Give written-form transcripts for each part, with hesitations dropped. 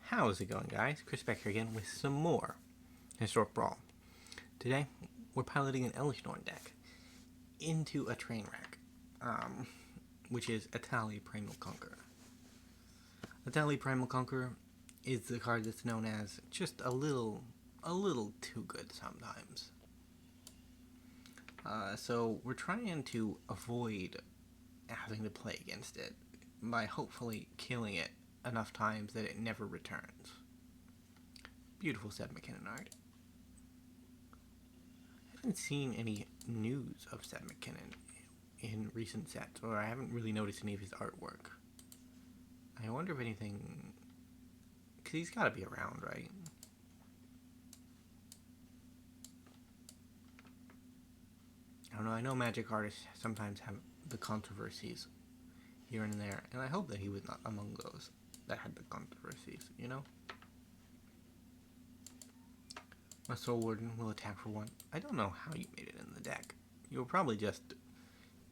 How's it going, guys? Chris back here again with some more Historic Brawl. Today, we're piloting an Elesh Norn deck into a train wreck, which is Atali Primal Conqueror. Atali Primal Conqueror is the card that's known as just a little too good sometimes. So we're trying to avoid having to play against it by hopefully killing it enough times that it never returns. Beautiful Seb McKinnon art. I haven't seen any news of Seb McKinnon in recent sets, or I haven't really noticed any of his artwork. I wonder if anything, because he's got to be around, right? I don't know, I know Magic artists sometimes have the controversies here and there, and I hope that he was not among those that had the controversies, you know? My Soul Warden will attack for 1. I don't know how you made it in the deck. You were probably just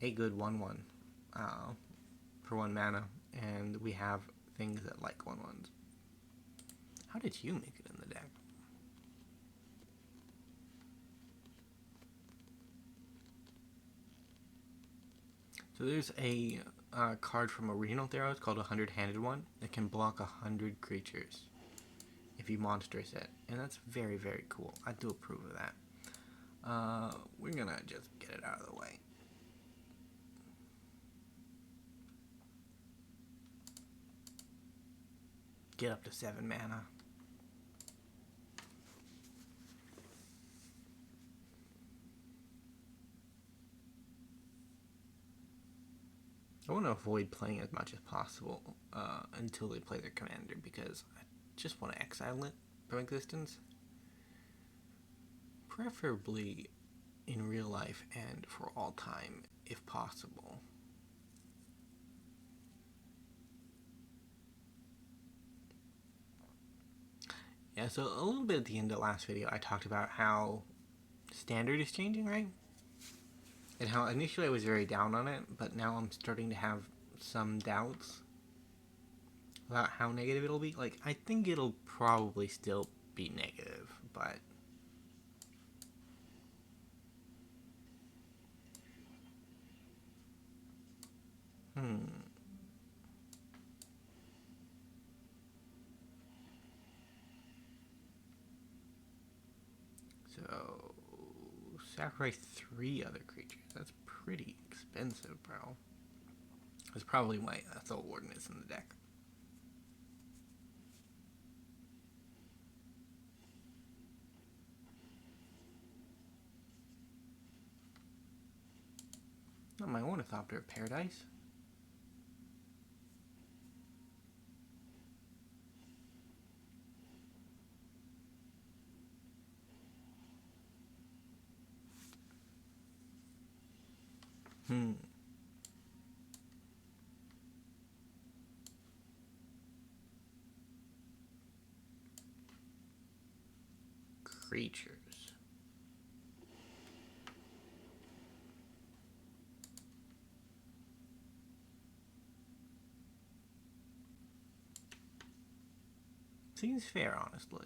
a good 1/1 for 1 mana, and we have things that like 1/1s. How did you make it in the deck? So there's a card from Original Theros called a 100-handed one that can block 100 creatures if you monsters it, and that's very, very cool. I do approve of that. We're gonna just get it out of the way. Get up to 7 mana. I want to avoid playing as much as possible until they play their commander, because I just want to exile it from existence. Preferably in real life and for all time, if possible. Yeah, so a little bit at the end of the last video, I talked about how standard is changing, right? And how initially I was very down on it, but now I'm starting to have some doubts about how negative it'll be. Like, I think it'll probably still be negative, but So, sacrifice 3 other creatures. That's pretty expensive, bro. That's probably why Soul Warden is in the deck. Not my Ornithopter of Paradise. Creatures. Seems fair, honestly.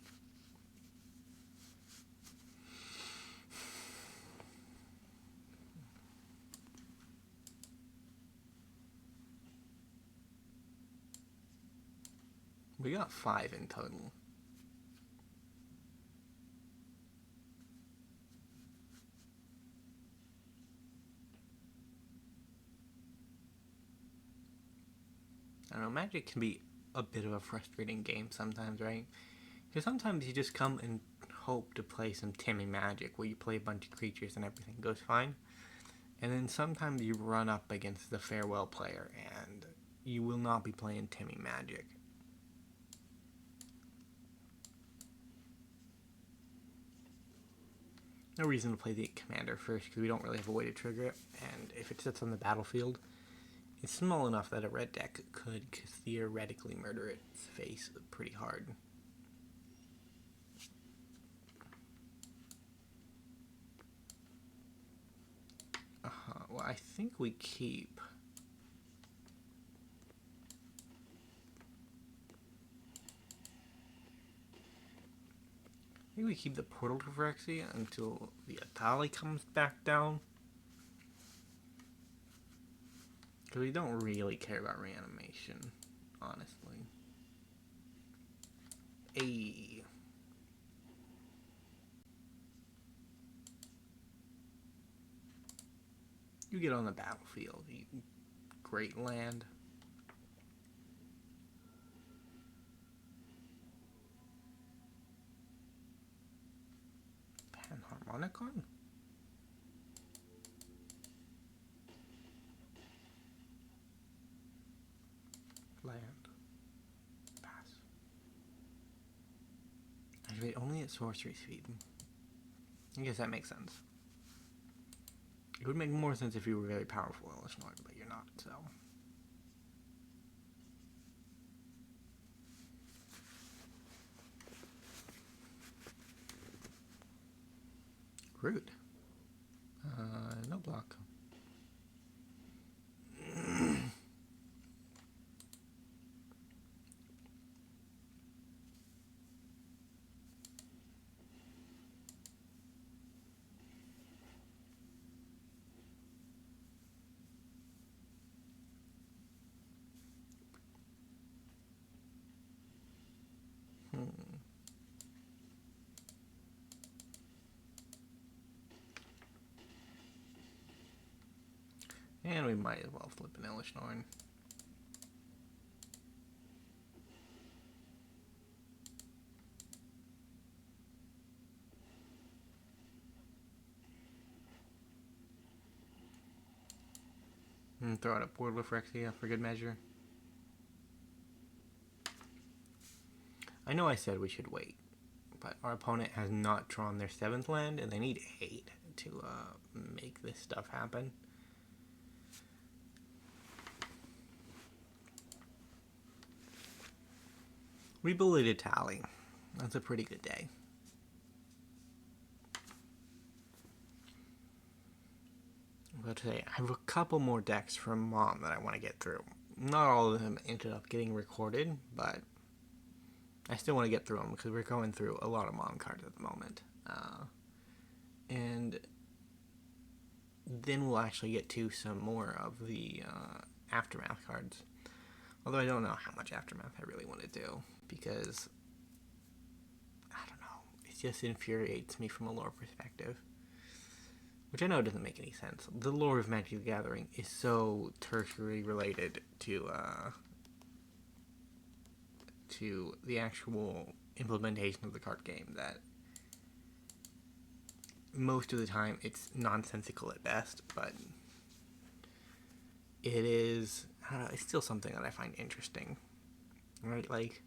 We got 5 in total. I don't know, Magic can be a bit of a frustrating game sometimes, right? Because sometimes you just come and hope to play some Timmy Magic, where you play a bunch of creatures and everything goes fine. And then sometimes you run up against the Farewell player, and you will not be playing Timmy Magic. No reason to play the commander first, because we don't really have a way to trigger it, and if it sits on the battlefield, it's small enough that a red deck could theoretically murder its face pretty hard. Well, I think we keep. Maybe we keep the Portal to Phyrexia until the Atali comes back down. Because we don't really care about reanimation, honestly. Ayy. You get on the battlefield, you great land. Panharmonicon? Land. Pass. Activate only at sorcery speed. I guess that makes sense. It would make more sense if you were very powerful, Elesh Norn, but you're not, so. Rude. No block. And we might as well flip an Elesh Norn. And throw out a Portal of Phyrexia for good measure. I know I said we should wait, but our opponent has not drawn their 7th land, and they need 8 to make this stuff happen. Rebullited Tally. That's a pretty good day. But today, I have a couple more decks from Mom that I want to get through. Not all of them ended up getting recorded, but I still want to get through them because we're going through a lot of Mom cards at the moment. And then we'll actually get to some more of the Aftermath cards. Although I don't know how much Aftermath I really want to do, because, I don't know, it just infuriates me from a lore perspective. Which I know doesn't make any sense. The lore of Magic the Gathering is so tertiary related to the actual implementation of the card game that most of the time it's nonsensical at best, but it is, I don't know, it's still something that I find interesting, right? Like,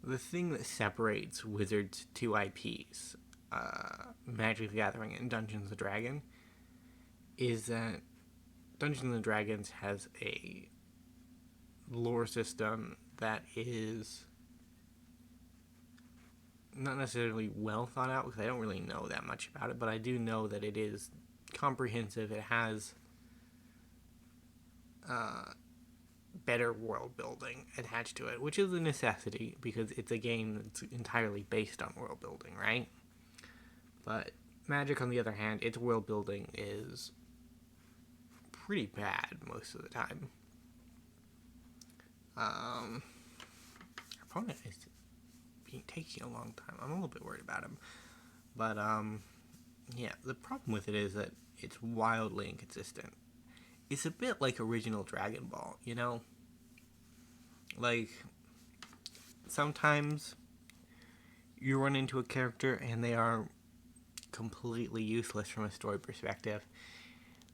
the thing that separates Wizards' 2 IPs, Magic the Gathering and Dungeons & Dragons, is that Dungeons & Dragons has a lore system that is not necessarily well thought out, because I don't really know that much about it, but I do know that it is comprehensive. It has better world building attached to it, which is a necessity because it's a game that's entirely based on world building, right? But Magic, on the other hand, its world building is pretty bad most of the time. Our opponent is taking a long time. I'm a little bit worried about him. But, yeah, the problem with it is that it's wildly inconsistent. It's a bit like original Dragon Ball, you know? Like, sometimes you run into a character and they are completely useless from a story perspective.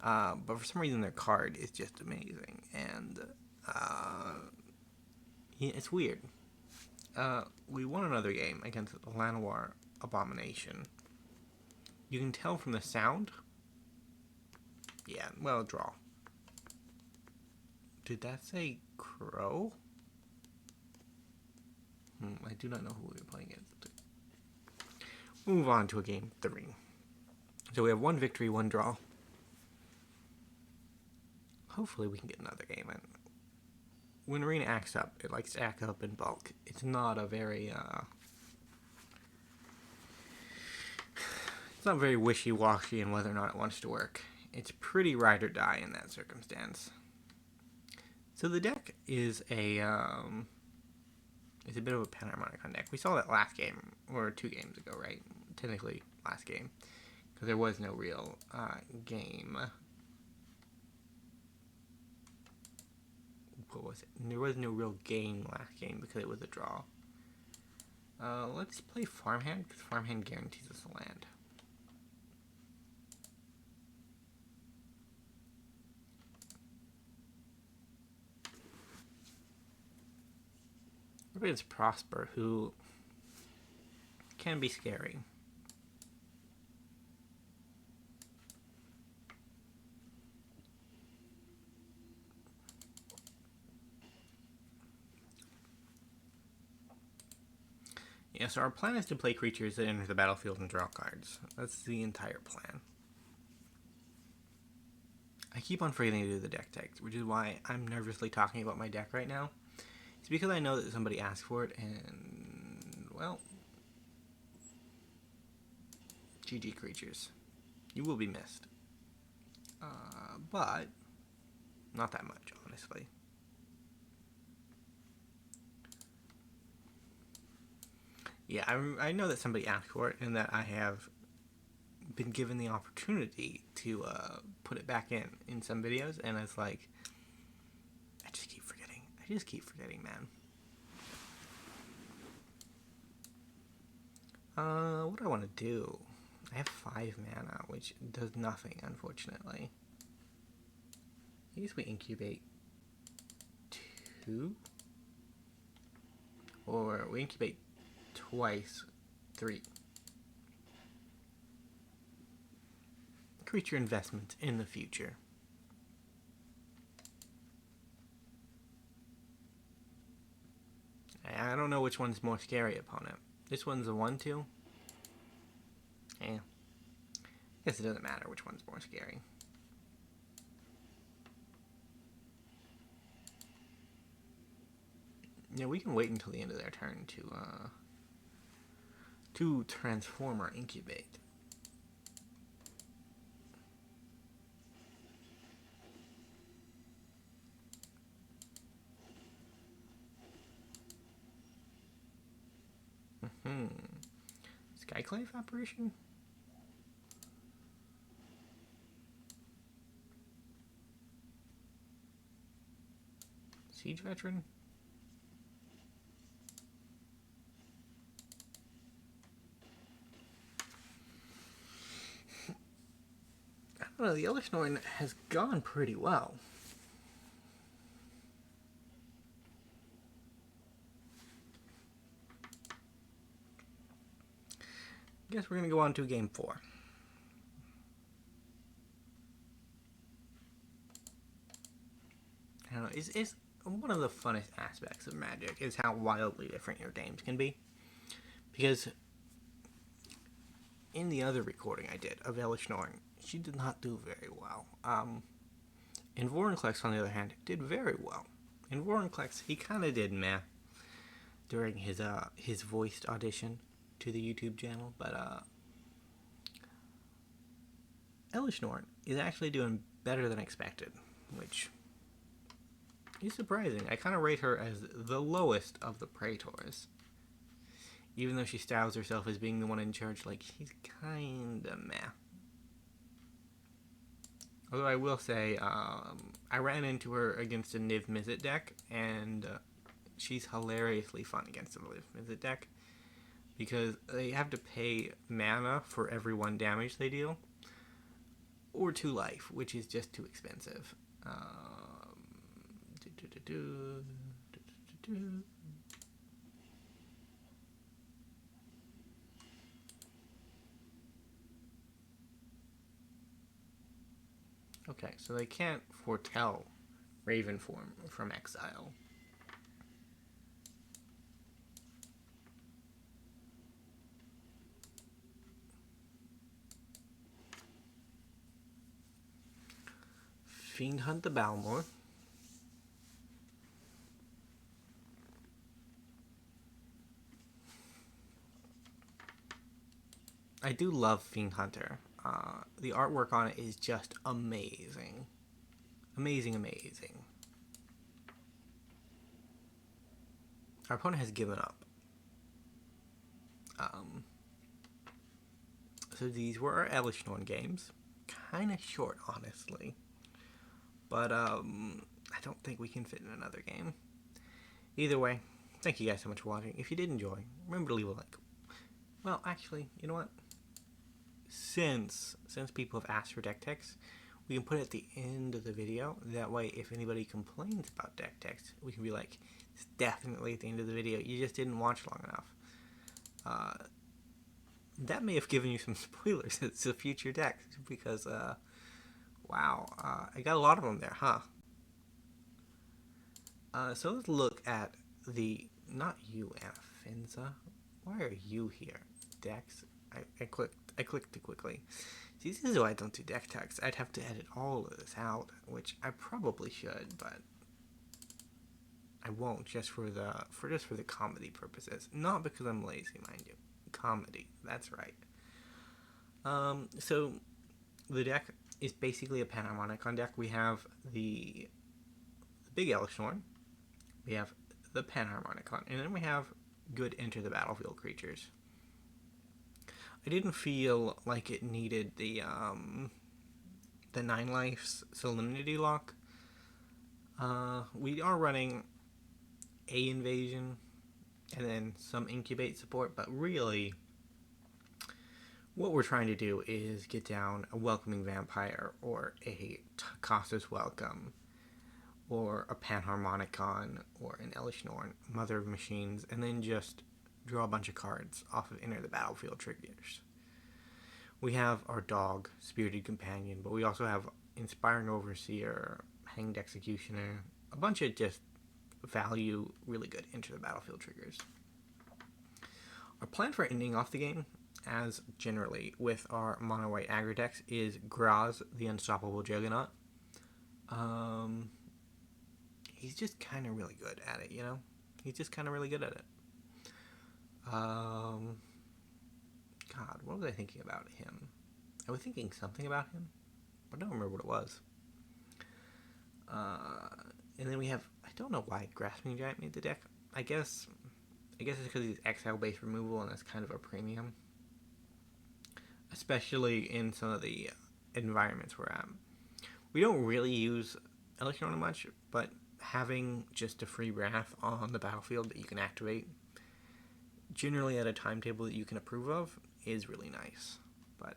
But for some reason their card is just amazing. And, yeah, it's weird. We won another game against the Llanowar Abomination. You can tell from the sound. Yeah, well, draw. Did that say Crow? I do not know who we were playing against. Move on to a game 3. So we have 1 victory, 1 draw. Hopefully we can get another game in. When Arena acts up, it likes to act up in bulk. It's not a very, It's not very wishy-washy in whether or not it wants to work. It's pretty ride or die in that circumstance. So the deck is it's a bit of a Panharmonicon deck. We saw that last game, or 2 games ago, right? Technically, last game. Because there was no real game. What was it? There was no real game last game because it was a draw. Let's play Farmhand, because Farmhand guarantees us a land. It's Prosper, who can be scary. Yeah, so our plan is to play creatures that enter the battlefield and draw cards. That's the entire plan. I keep on forgetting to do the deck tags, which is why I'm nervously talking about my deck right now. It's because I know that somebody asked for it, and, well, GG creatures. You will be missed. But, not that much, honestly. Yeah, I know that somebody asked for it, and that I have been given the opportunity to put it back in some videos, and it's like, I just keep forgetting, man. What do I want to do? I have 5 mana, which does nothing, unfortunately. I guess we incubate 2? Or we incubate twice, 3. Creature investment in the future. I don't know which one's more scary, opponent. This one's a 1/2. Yeah. Guess it doesn't matter which one's more scary. Yeah, we can wait until the end of their turn to transform or incubate. Skyclave apparition? Siege veteran? I don't know, the Elesh Norn has gone pretty well. Guess we're going to go on to game 4. I don't know, it's one of the funnest aspects of Magic is how wildly different your games can be. Because in the other recording I did of Elesh Norn, she did not do very well. And Vorinclex, on the other hand, did very well. In Vorinclex, he kind of did meh during his voiced audition to the YouTube channel, but Elesh Norn is actually doing better than expected, which is surprising. I kind of rate her as the lowest of the Praetors. Even though she styles herself as being the one in charge, like, she's kinda meh. Although I will say, I ran into her against a Niv Mizzet deck, and she's hilariously fun against a Niv Mizzet deck, because they have to pay mana for every 1 damage they deal, or 2 life, which is just too expensive. Okay, so they can't foretell Raven form from exile. Fiend Hunt the Balmor. I do love Fiend Hunter. The artwork on it is just amazing. Amazing, amazing. Our opponent has given up. So these were our Elesh Norn games. Kind of short, honestly. But I don't think we can fit in another game. Either way, thank you guys so much for watching. If you did enjoy, remember to leave a like. Well, actually, you know what? Since people have asked for deck text, we can put it at the end of the video. That way, if anybody complains about deck text, we can be like, it's definitely at the end of the video. You just didn't watch long enough. That may have given you some spoilers as to future decks, because, wow, I got a lot of them there, huh? So let's look at the, not you, Anafinza. Why are you here? Decks? I clicked too quickly. See, this is why I don't do deck text. I'd have to edit all of this out, which I probably should, but I won't, just for the comedy purposes. Not because I'm lazy, mind you. Comedy, that's right. So the deck is basically a Panharmonicon deck. We have the big Elesh Norn, we have the Panharmonicon, and then we have good enter the battlefield creatures. I didn't feel like it needed the 9 lives Solemnity lock. We are running a Invasion and then some Incubate support, but really what we're trying to do is get down a Welcoming Vampire or a Tocasia Welcome or a Panharmonicon or an Elesh Norn, Mother of Machines, and then just draw a bunch of cards off of enter the battlefield triggers. We have our dog, Spirited Companion, but we also have Inspiring Overseer, Hanged Executioner, a bunch of just value, really good enter the battlefield triggers. Our plan for ending off the game, as generally with our mono white aggro decks, is Graz, the Unstoppable Juggernaut. He's just kind of really good at it, you know? He's just kind of really good at it. God, what was I thinking about him? I was thinking something about him, but I don't remember what it was. And then we have, I don't know why Grasping Giant made the deck. I guess it's because he's exile-based removal and that's kind of a premium. Especially in some of the environments we're at. We don't really use Elesh Norn much, but having just a free Wrath on the battlefield that you can activate, generally at a timetable that you can approve of, is really nice. But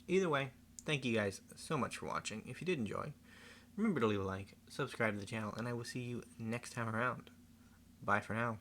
either way, thank you guys so much for watching. If you did enjoy, remember to leave a like, subscribe to the channel, and I will see you next time around. Bye for now.